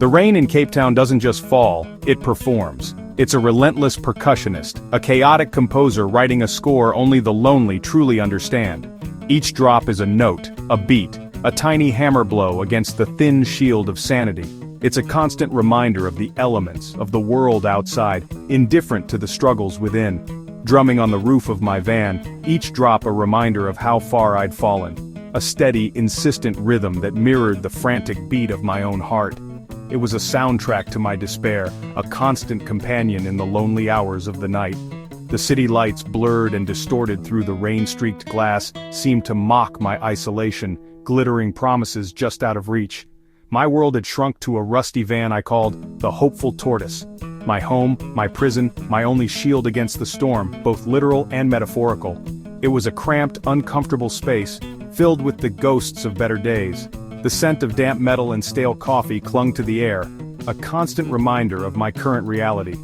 The rain in Cape Town doesn't just fall, it performs. It's a relentless percussionist, a chaotic composer writing a score only the lonely truly understand. Each drop is a note, a beat, a tiny hammer blow against the thin shield of sanity. It's a constant reminder of the elements, of the world outside, indifferent to the struggles within. Drumming on the roof of my van, each drop a reminder of how far I'd fallen. A steady, insistent rhythm that mirrored the frantic beat of my own heart. It was a soundtrack to my despair, a constant companion in the lonely hours of the night. The city lights, blurred and distorted through the rain-streaked glass, seemed to mock my isolation, glittering promises just out of reach. My world had shrunk to a rusty van I called the Hopeful Tortoise. My home, my prison, my only shield against the storm, both literal and metaphorical. It was a cramped, uncomfortable space, filled with the ghosts of better days. The scent of damp metal and stale coffee clung to the air, a constant reminder of my current reality.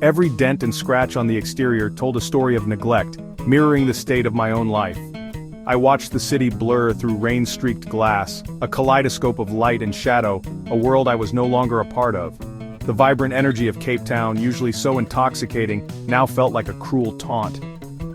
Every dent and scratch on the exterior told a story of neglect, mirroring the state of my own life. I watched the city blur through rain-streaked glass, a kaleidoscope of light and shadow, a world I was no longer a part of. The vibrant energy of Cape Town, usually so intoxicating, now felt like a cruel taunt.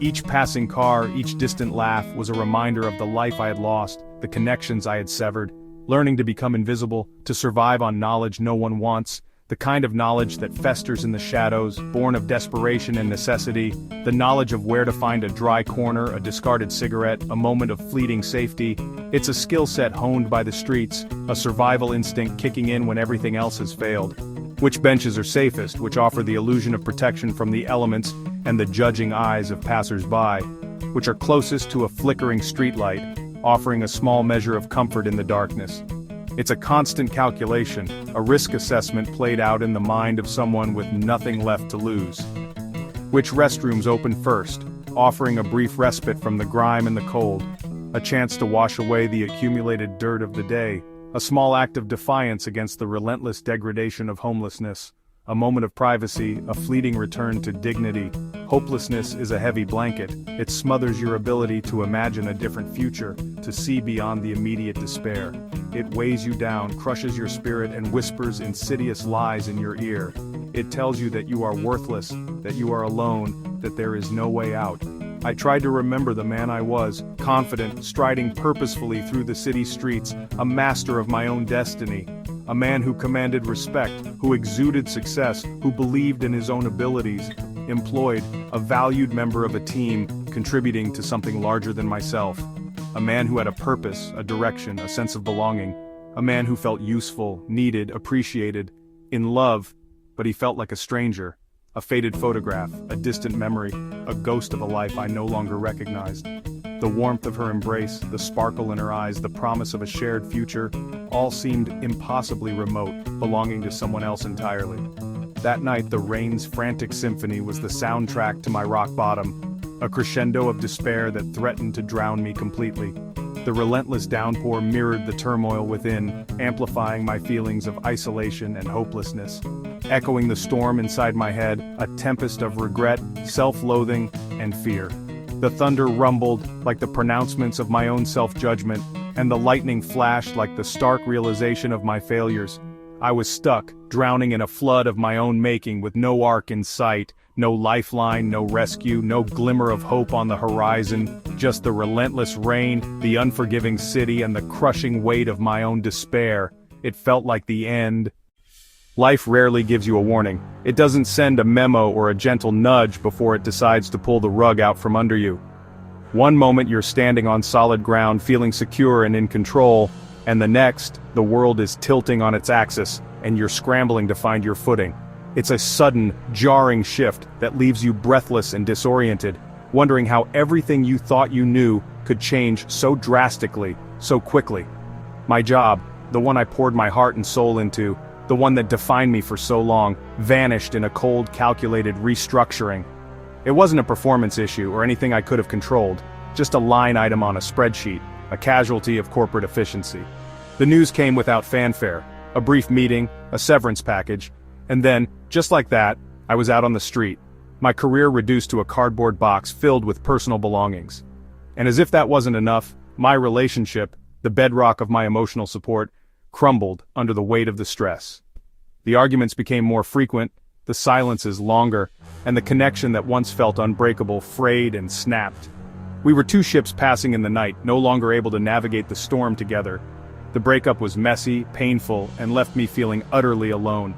Each passing car, each distant laugh was a reminder of the life I had lost, the connections I had severed. Learning to become invisible, to survive on knowledge no one wants, the kind of knowledge that festers in the shadows, born of desperation and necessity, the knowledge of where to find a dry corner, a discarded cigarette, a moment of fleeting safety. It's a skill set honed by the streets, a survival instinct kicking in when everything else has failed. Which benches are safest, which offer the illusion of protection from the elements and the judging eyes of passers-by, which are closest to a flickering streetlight, offering a small measure of comfort in the darkness. It's a constant calculation, a risk assessment played out in the mind of someone with nothing left to lose. Which restrooms open first, offering a brief respite from the grime and the cold, a chance to wash away the accumulated dirt of the day, a small act of defiance against the relentless degradation of homelessness, a moment of privacy, a fleeting return to dignity. Hopelessness is a heavy blanket. It smothers your ability to imagine a different future, to see beyond the immediate despair. It weighs you down, crushes your spirit, and whispers insidious lies in your ear. It tells you that you are worthless, that you are alone, that there is no way out. I tried to remember the man I was, confident, striding purposefully through the city streets, a master of my own destiny. A man who commanded respect, who exuded success, who believed in his own abilities, employed, a valued member of a team, contributing to something larger than myself. A man who had a purpose, a direction, a sense of belonging. A man who felt useful, needed, appreciated, in love, but he felt like a stranger. A faded photograph, a distant memory, a ghost of a life I no longer recognized. The warmth of her embrace, the sparkle in her eyes, the promise of a shared future, all seemed impossibly remote, belonging to someone else entirely. That night the rain's frantic symphony was the soundtrack to my rock bottom, a crescendo of despair that threatened to drown me completely. The relentless downpour mirrored the turmoil within, amplifying my feelings of isolation and hopelessness. Echoing the storm inside my head, a tempest of regret, self-loathing, and fear. The thunder rumbled like the pronouncements of my own self-judgment, and the lightning flashed like the stark realization of my failures. I was stuck, drowning in a flood of my own making with no arc in sight, no lifeline, no rescue, no glimmer of hope on the horizon, just the relentless rain, the unforgiving city, and the crushing weight of my own despair. It felt like the end. Life rarely gives you a warning. It doesn't send a memo or a gentle nudge before it decides to pull the rug out from under you. One moment you're standing on solid ground, feeling secure and in control, and the next, the world is tilting on its axis, and you're scrambling to find your footing. It's a sudden, jarring shift that leaves you breathless and disoriented, wondering how everything you thought you knew could change so drastically, so quickly. My job, the one I poured my heart and soul into, the one that defined me for so long, vanished in a cold, calculated restructuring. It wasn't a performance issue or anything I could have controlled, just a line item on a spreadsheet, a casualty of corporate efficiency. The news came without fanfare, a brief meeting, a severance package, and then, just like that, I was out on the street, my career reduced to a cardboard box filled with personal belongings. And as if that wasn't enough, my relationship, the bedrock of my emotional support, crumbled under the weight of the stress. The arguments became more frequent, the silences longer, and the connection that once felt unbreakable frayed and snapped. We were two ships passing in the night, no longer able to navigate the storm together. The breakup was messy, painful, and left me feeling utterly alone.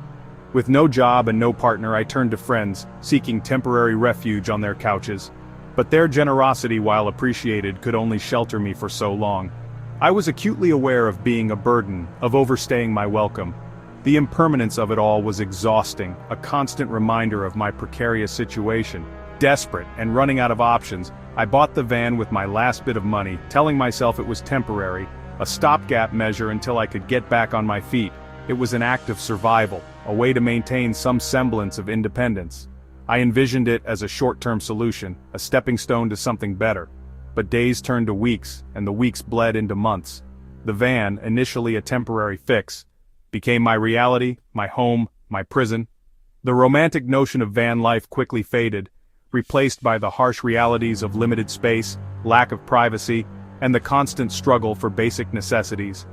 With no job and no partner, I turned to friends, seeking temporary refuge on their couches. But their generosity, while appreciated, could only shelter me for so long. I was acutely aware of being a burden, of overstaying my welcome. The impermanence of it all was exhausting, a constant reminder of my precarious situation. Desperate and running out of options, I bought the van with my last bit of money, telling myself it was temporary, a stopgap measure until I could get back on my feet. It was an act of survival, a way to maintain some semblance of independence. I envisioned it as a short-term solution, a stepping stone to something better. But days turned to weeks, and the weeks bled into months. The van, initially a temporary fix, became my reality, my home, my prison. The romantic notion of van life quickly faded, replaced by the harsh realities of limited space, lack of privacy, and the constant struggle for basic necessities.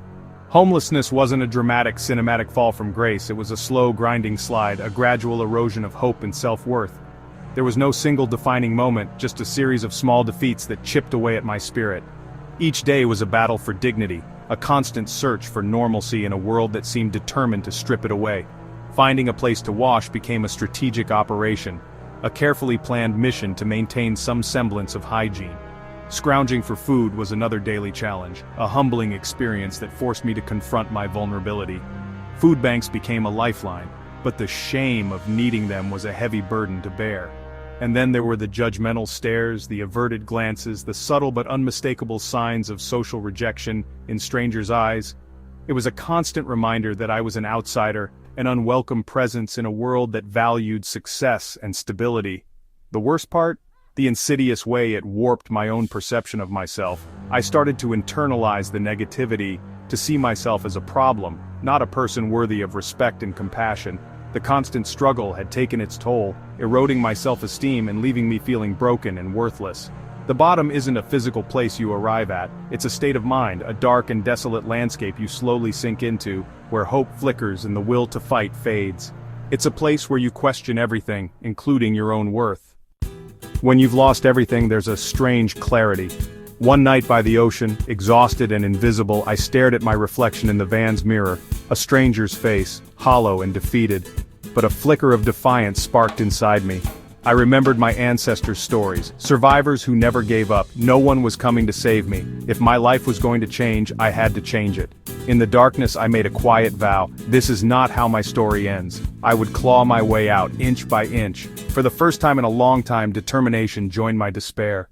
Homelessness wasn't a dramatic cinematic fall from grace, it was a slow grinding slide, a gradual erosion of hope and self-worth. There was no single defining moment, just a series of small defeats that chipped away at my spirit. Each day was a battle for dignity, a constant search for normalcy in a world that seemed determined to strip it away. Finding a place to wash became a strategic operation, a carefully planned mission to maintain some semblance of hygiene. Scrounging for food was another daily challenge, a humbling experience that forced me to confront my vulnerability. Food banks became a lifeline, but the shame of needing them was a heavy burden to bear. And then there were the judgmental stares, the averted glances, the subtle but unmistakable signs of social rejection in strangers' eyes. It was a constant reminder that I was an outsider, an unwelcome presence in a world that valued success and stability. The worst part? The insidious way it warped my own perception of myself. I started to internalize the negativity, to see myself as a problem, not a person worthy of respect and compassion. The constant struggle had taken its toll, eroding my self-esteem and leaving me feeling broken and worthless. The bottom isn't a physical place you arrive at, it's a state of mind, a dark and desolate landscape you slowly sink into, where hope flickers and the will to fight fades. It's a place where you question everything, including your own worth. When you've lost everything, there's a strange clarity. One night by the ocean, exhausted and invisible, I stared at my reflection in the van's mirror, a stranger's face, hollow and defeated. But a flicker of defiance sparked inside me. I remembered my ancestors' stories, survivors who never gave up. No one was coming to save me. If my life was going to change, I had to change it. In the darkness, I made a quiet vow. This is not how my story ends. I would claw my way out, inch by inch. For the first time in a long time, determination joined my despair.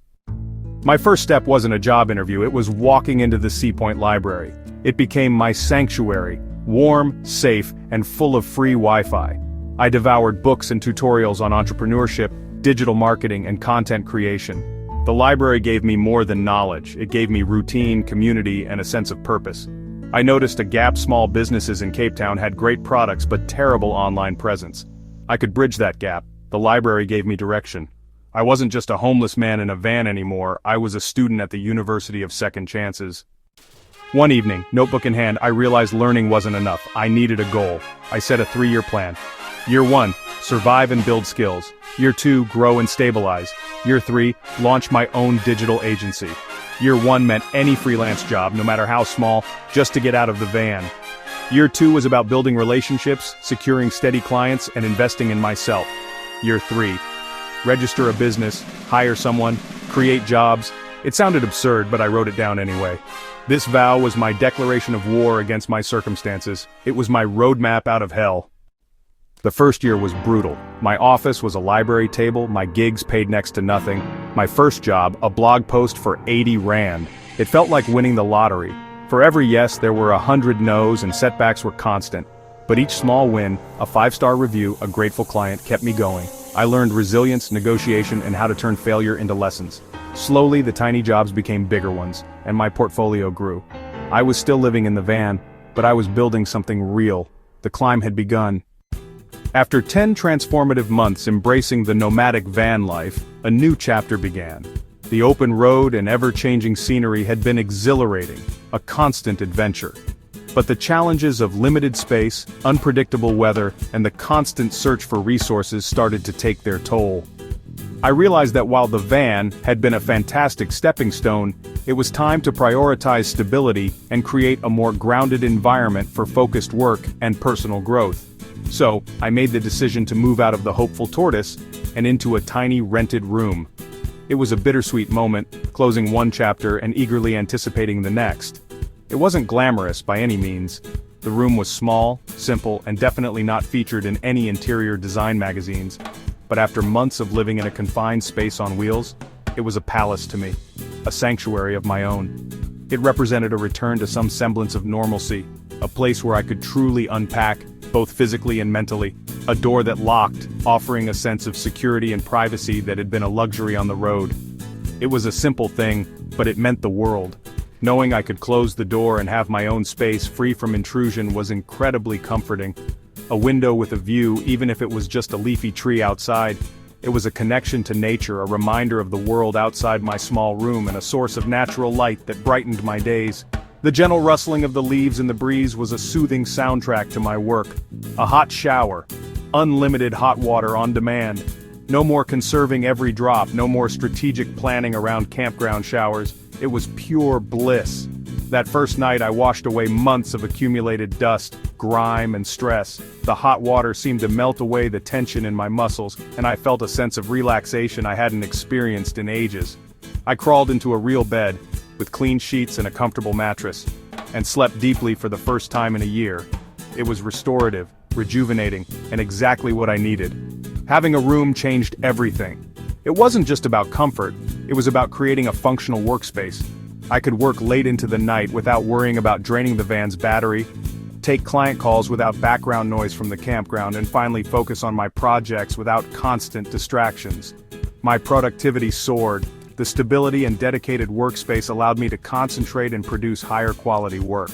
My first step wasn't a job interview, it was walking into the Sea Point Library. It became my sanctuary, warm, safe, and full of free Wi-Fi. I devoured books and tutorials on entrepreneurship, digital marketing, and content creation. The library gave me more than knowledge, it gave me routine, community, and a sense of purpose. I noticed a gap: small businesses in Cape Town had great products but terrible online presence. I could bridge that gap. The library gave me direction. I wasn't just a homeless man in a van anymore, I was a student at the University of Second Chances. One evening, notebook in hand, I realized learning wasn't enough. I needed a goal. I set a 3-year plan. Year 1, survive and build skills. Year 2, grow and stabilize. Year 3, launch my own digital agency. Year 1 meant any freelance job, no matter how small, just to get out of the van. Year 2 was about building relationships, securing steady clients, and investing in myself. Year 3, register a business, hire someone, create jobs. It sounded absurd, but I wrote it down anyway. This vow was my declaration of war against my circumstances. It was my roadmap out of hell. The first year was brutal. My office was a library table, my gigs paid next to nothing. My first job, a blog post for 80 Rand. It felt like winning the lottery. For every yes, there were 100 no's and setbacks were constant. But each small win, a 5-star review, a grateful client, kept me going. I learned resilience, negotiation, and how to turn failure into lessons. Slowly, the tiny jobs became bigger ones, and my portfolio grew. I was still living in the van, but I was building something real. The climb had begun. After 10 transformative months embracing the nomadic van life, a new chapter began. The open road and ever-changing scenery had been exhilarating, a constant adventure. But the challenges of limited space, unpredictable weather, and the constant search for resources started to take their toll. I realized that while the van had been a fantastic stepping stone, it was time to prioritize stability and create a more grounded environment for focused work and personal growth. So, I made the decision to move out of the hopeful tortoise and into a tiny rented room. It was a bittersweet moment, closing one chapter and eagerly anticipating the next. It wasn't glamorous by any means. The room was small, simple, and definitely not featured in any interior design magazines. But after months of living in a confined space on wheels, it was a palace to me, a sanctuary of my own. It represented a return to some semblance of normalcy, a place where I could truly unpack, both physically and mentally, a door that locked, offering a sense of security and privacy that had been a luxury on the road. It was a simple thing, but it meant the world. Knowing I could close the door and have my own space free from intrusion was incredibly comforting. A window with a view, even if it was just a leafy tree outside. It was a connection to nature, a reminder of the world outside my small room, and a source of natural light that brightened my days. The gentle rustling of the leaves in the breeze was a soothing soundtrack to my work. A hot shower. Unlimited hot water on demand. No more conserving every drop, no more strategic planning around campground showers. It was pure bliss. That first night I washed away months of accumulated dust, grime, and stress. The hot water seemed to melt away the tension in my muscles, and I felt a sense of relaxation I hadn't experienced in ages. I crawled into a real bed, with clean sheets and a comfortable mattress, and slept deeply for the first time in a year. It was restorative, rejuvenating, and exactly what I needed. Having a room changed everything. It wasn't just about comfort, it was about creating a functional workspace. I could work late into the night without worrying about draining the van's battery, take client calls without background noise from the campground, and finally focus on my projects without constant distractions. My productivity soared. The stability and dedicated workspace allowed me to concentrate and produce higher quality work.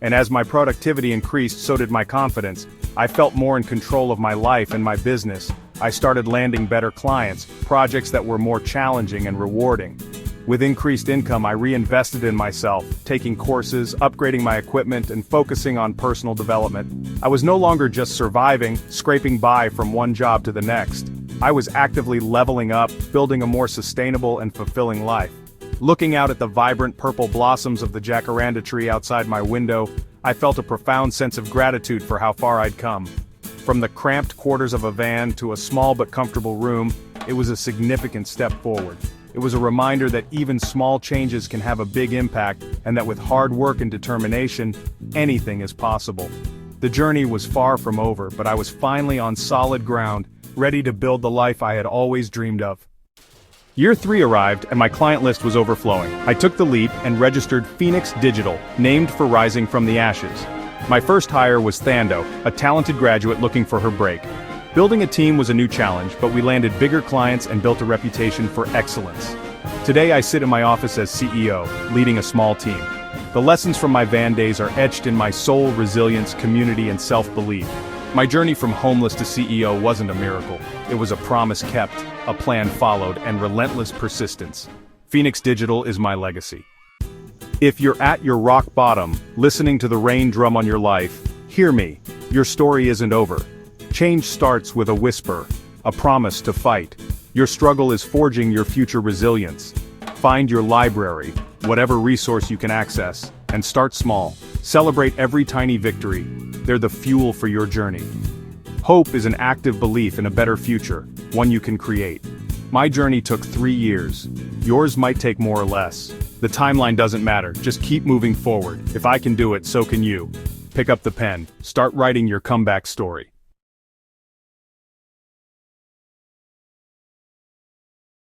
And as my productivity increased, so did my confidence. I felt more in control of my life and my business. I started landing better clients, projects that were more challenging and rewarding. With increased income, I reinvested in myself, taking courses, upgrading my equipment, and focusing on personal development. I was no longer just surviving, scraping by from one job to the next. I was actively leveling up, building a more sustainable and fulfilling life. Looking out at the vibrant purple blossoms of the jacaranda tree outside my window, I felt a profound sense of gratitude for how far I'd come. From the cramped quarters of a van to a small but comfortable room, it was a significant step forward. It was a reminder that even small changes can have a big impact, and that with hard work and determination, anything is possible. The journey was far from over, but I was finally on solid ground, ready to build the life I had always dreamed of. Year 3 arrived, and my client list was overflowing. I took the leap and registered Phoenix Digital, named for rising from the ashes. My first hire was Thando, a talented graduate looking for her break. Building a team was a new challenge, but we landed bigger clients and built a reputation for excellence. Today I sit in my office as CEO, leading a small team. The lessons from my van days are etched in my soul, resilience, community, and self-belief. My journey from homeless to CEO wasn't a miracle. It was a promise kept, a plan followed, and relentless persistence. Phoenix Digital is my legacy. If you're at your rock bottom, listening to the rain drum on your life, hear me. Your story isn't over. Change starts with a whisper, a promise to fight. Your struggle is forging your future resilience. Find your library, whatever resource you can access, and start small. Celebrate every tiny victory. They're the fuel for your journey. Hope is an active belief in a better future, one you can create. My journey took 3 years. Yours might take more or less. The timeline doesn't matter, just keep moving forward. If I can do it, so can you. Pick up the pen, start writing your comeback story.